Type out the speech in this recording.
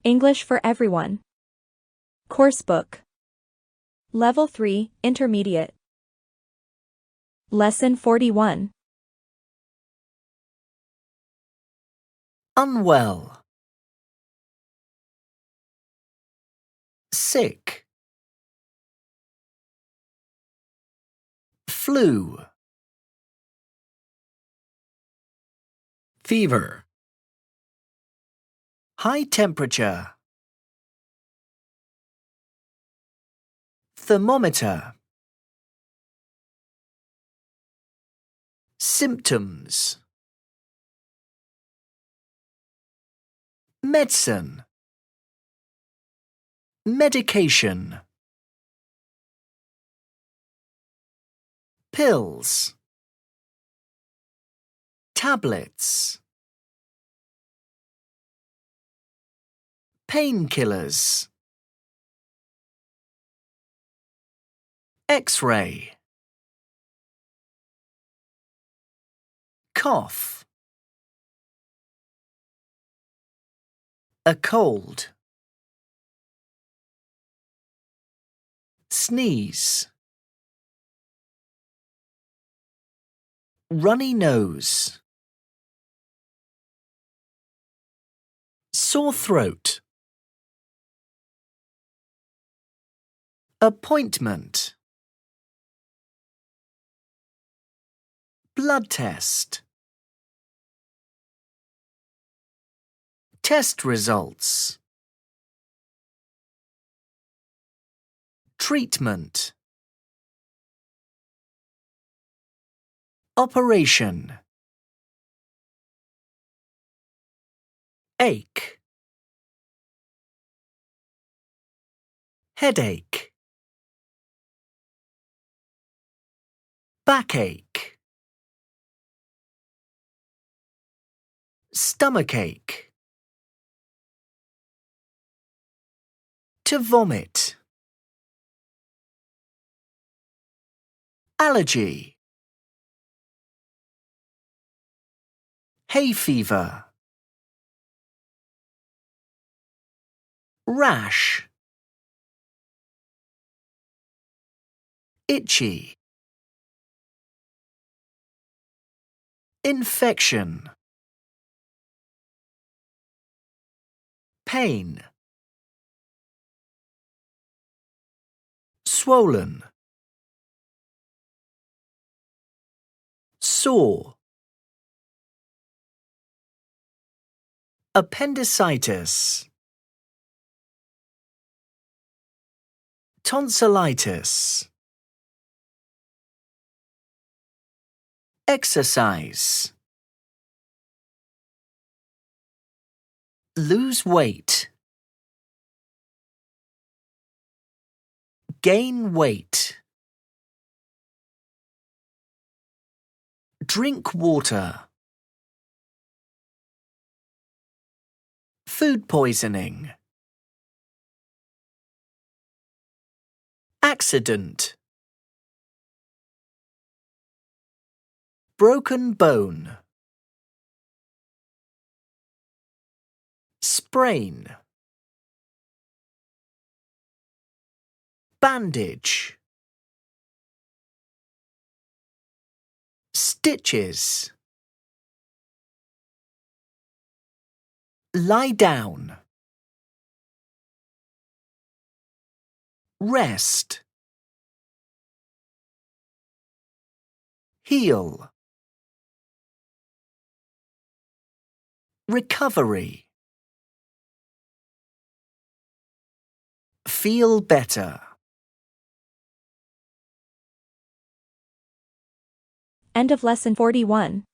English for Everyone. Coursebook. Level 3, Intermediate. Lesson 41. Unwell. Sick. Flu. Fever. High temperature. Thermometer. Symptoms. Medicine. Medication. Pills. Tablets. Painkillers. X-ray. Cough. A cold. Sneeze. Runny nose. Sore throat. Appointment. Blood test. Test results. Treatment. Operation. Ache. Headache. Backache. Stomachache. To vomit. Allergy. Hay fever. Rash. Itchy. Infection. Pain. Swollen. Sore. Appendicitis. Tonsillitis. Exercise. Lose weight. Gain weight. Drink water. Food poisoning. Accident. Broken bone. Sprain. Bandage. Stitches. Lie down. Rest. Heal. Recovery. Feel better. End of lesson 41.